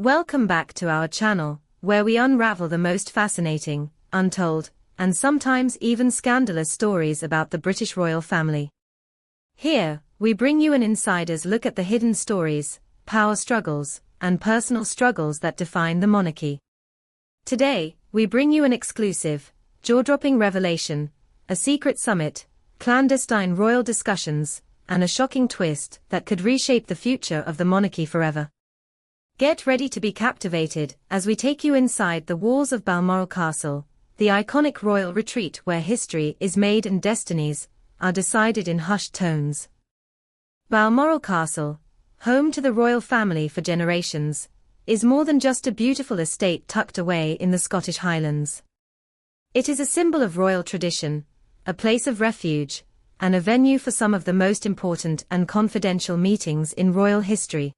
Welcome back to our channel, where we unravel the most fascinating, untold, and sometimes even scandalous stories about the British royal family. Here, we bring you an insider's look at the hidden stories, power struggles, and personal struggles that define the monarchy. Today, we bring you an exclusive, jaw-dropping revelation, a secret summit, clandestine royal discussions, and a shocking twist that could reshape the future of the monarchy forever. Get ready to be captivated as we take you inside the walls of Balmoral Castle, the iconic royal retreat where history is made and destinies are decided in hushed tones. Balmoral Castle, home to the royal family for generations, is more than just a beautiful estate tucked away in the Scottish Highlands. It is a symbol of royal tradition, a place of refuge, and a venue for some of the most important and confidential meetings in royal history.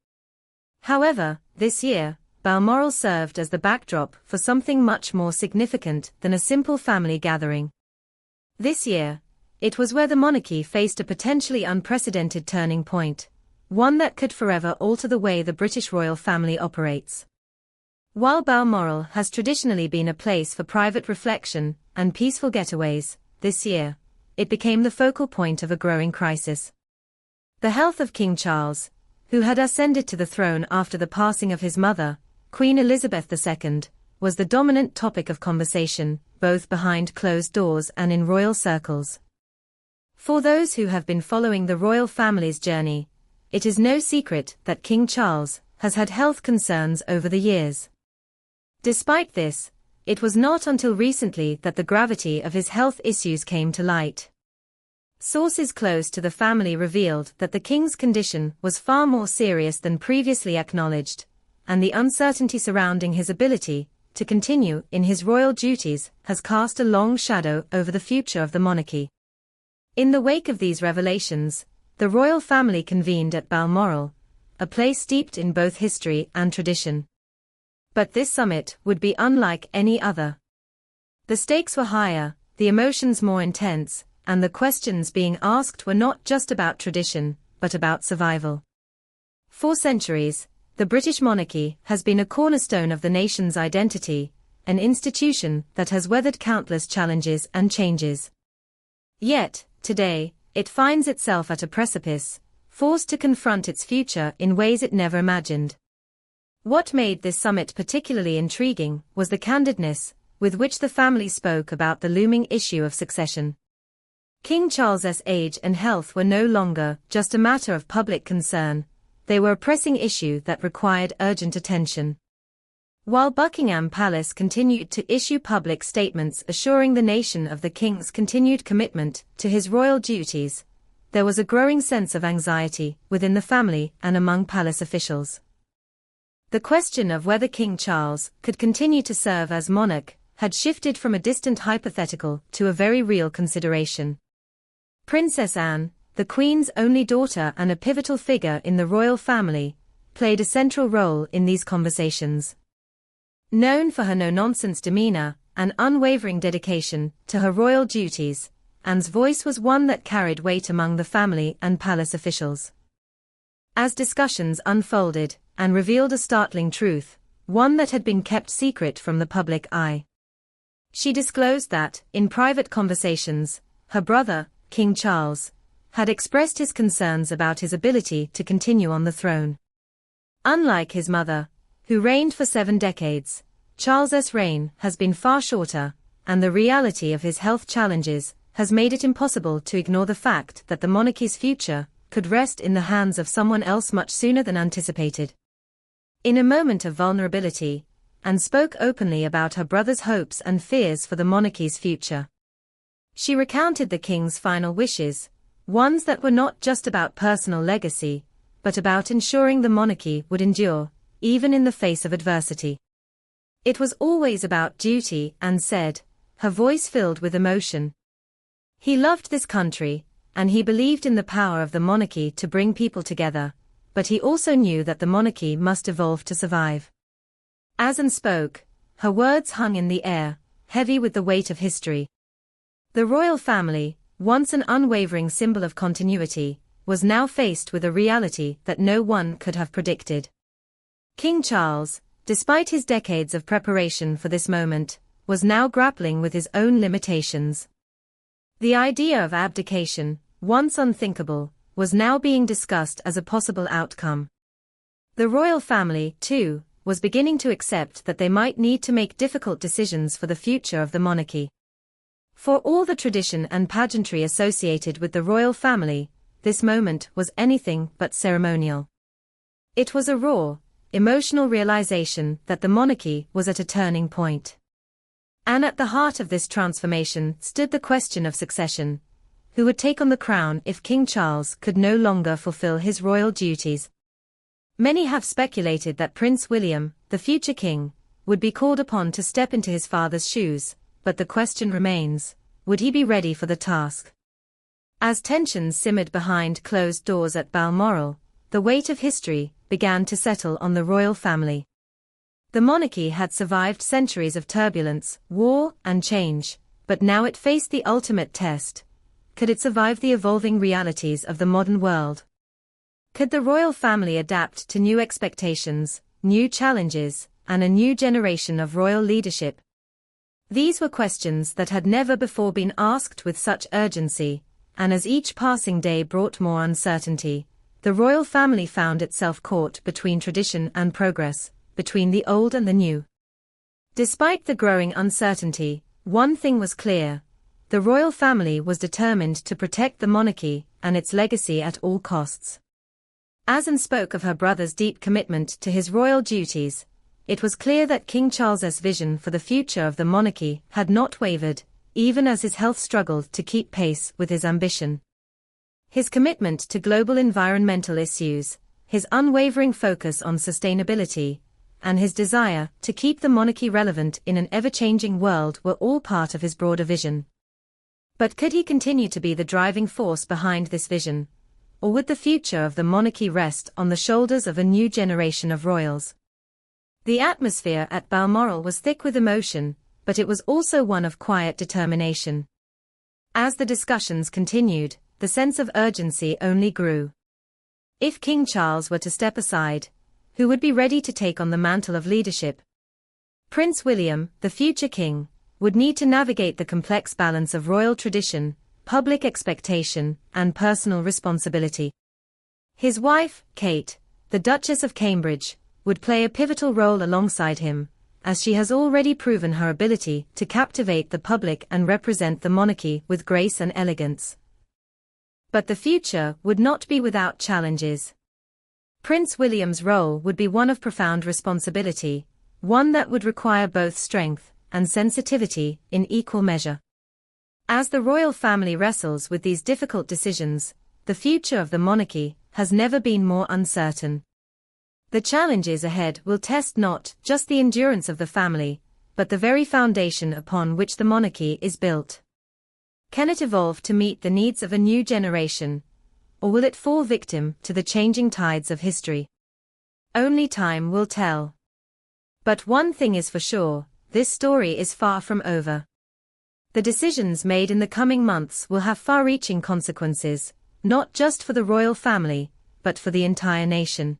However, this year, Balmoral served as the backdrop for something much more significant than a simple family gathering. This year, it was where the monarchy faced a potentially unprecedented turning point, one that could forever alter the way the British royal family operates. While Balmoral has traditionally been a place for private reflection and peaceful getaways, this year, it became the focal point of a growing crisis. The health of King Charles, who had ascended to the throne after the passing of his mother, Queen Elizabeth II, was the dominant topic of conversation, both behind closed doors and in royal circles. For those who have been following the royal family's journey, it is no secret that King Charles has had health concerns over the years. Despite this, it was not until recently that the gravity of his health issues came to light. Sources close to the family revealed that the king's condition was far more serious than previously acknowledged, and the uncertainty surrounding his ability to continue in his royal duties has cast a long shadow over the future of the monarchy. In the wake of these revelations, the royal family convened at Balmoral, a place steeped in both history and tradition. But this summit would be unlike any other. The stakes were higher, the emotions more intense, and the questions being asked were not just about tradition, but about survival. For centuries, the British monarchy has been a cornerstone of the nation's identity, an institution that has weathered countless challenges and changes. Yet, today, it finds itself at a precipice, forced to confront its future in ways it never imagined. What made this summit particularly intriguing was the candidness with which the family spoke about the looming issue of succession. King Charles's age and health were no longer just a matter of public concern, they were a pressing issue that required urgent attention. While Buckingham Palace continued to issue public statements assuring the nation of the king's continued commitment to his royal duties, there was a growing sense of anxiety within the family and among palace officials. The question of whether King Charles could continue to serve as monarch had shifted from a distant hypothetical to a very real consideration. Princess Anne, the Queen's only daughter and a pivotal figure in the royal family, played a central role in these conversations. Known for her no-nonsense demeanor and unwavering dedication to her royal duties, Anne's voice was one that carried weight among the family and palace officials. As discussions unfolded, Anne revealed a startling truth, one that had been kept secret from the public eye. She disclosed that, in private conversations, her brother, King Charles, had expressed his concerns about his ability to continue on the throne. Unlike his mother, who reigned for 7 decades, Charles's reign has been far shorter, and the reality of his health challenges has made it impossible to ignore the fact that the monarchy's future could rest in the hands of someone else much sooner than anticipated. In a moment of vulnerability, Anne spoke openly about her brother's hopes and fears for the monarchy's future. She recounted the king's final wishes, ones that were not just about personal legacy, but about ensuring the monarchy would endure, even in the face of adversity. It was always about duty, Anne said, her voice filled with emotion. He loved this country, and he believed in the power of the monarchy to bring people together, but he also knew that the monarchy must evolve to survive. As Anne spoke, her words hung in the air, heavy with the weight of history. The royal family, once an unwavering symbol of continuity, was now faced with a reality that no one could have predicted. King Charles, despite his decades of preparation for this moment, was now grappling with his own limitations. The idea of abdication, once unthinkable, was now being discussed as a possible outcome. The royal family, too, was beginning to accept that they might need to make difficult decisions for the future of the monarchy. For all the tradition and pageantry associated with the royal family, this moment was anything but ceremonial. It was a raw, emotional realization that the monarchy was at a turning point. And at the heart of this transformation stood the question of succession. Who would take on the crown if King Charles could no longer fulfill his royal duties? Many have speculated that Prince William, the future king, would be called upon to step into his father's shoes, but the question remains, would he be ready for the task? As tensions simmered behind closed doors at Balmoral, the weight of history began to settle on the royal family. The monarchy had survived centuries of turbulence, war, and change, but now it faced the ultimate test. Could it survive the evolving realities of the modern world? Could the royal family adapt to new expectations, new challenges, and a new generation of royal leadership? These were questions that had never before been asked with such urgency, and as each passing day brought more uncertainty, the royal family found itself caught between tradition and progress, between the old and the new. Despite the growing uncertainty, one thing was clear: the royal family was determined to protect the monarchy and its legacy at all costs. As Anne spoke of her brother's deep commitment to his royal duties, it was clear that King Charles's vision for the future of the monarchy had not wavered, even as his health struggled to keep pace with his ambition. His commitment to global environmental issues, his unwavering focus on sustainability, and his desire to keep the monarchy relevant in an ever-changing world were all part of his broader vision. But could he continue to be the driving force behind this vision? Or would the future of the monarchy rest on the shoulders of a new generation of royals? The atmosphere at Balmoral was thick with emotion, but it was also one of quiet determination. As the discussions continued, the sense of urgency only grew. If King Charles were to step aside, who would be ready to take on the mantle of leadership? Prince William, the future king, would need to navigate the complex balance of royal tradition, public expectation, and personal responsibility. His wife, Kate, the Duchess of Cambridge, would play a pivotal role alongside him, as she has already proven her ability to captivate the public and represent the monarchy with grace and elegance. But the future would not be without challenges. Prince William's role would be one of profound responsibility, one that would require both strength and sensitivity in equal measure. As the royal family wrestles with these difficult decisions, the future of the monarchy has never been more uncertain. The challenges ahead will test not just the endurance of the family, but the very foundation upon which the monarchy is built. Can it evolve to meet the needs of a new generation, or will it fall victim to the changing tides of history? Only time will tell. But one thing is for sure, this story is far from over. The decisions made in the coming months will have far-reaching consequences, not just for the royal family, but for the entire nation.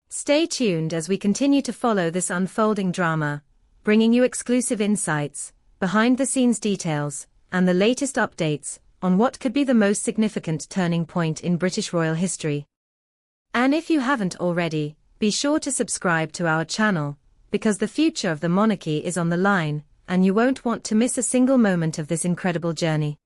Stay tuned as we continue to follow this unfolding drama, bringing you exclusive insights, behind-the-scenes details, and the latest updates on what could be the most significant turning point in British royal history. And if you haven't already, be sure to subscribe to our channel, because the future of the monarchy is on the line, and you won't want to miss a single moment of this incredible journey.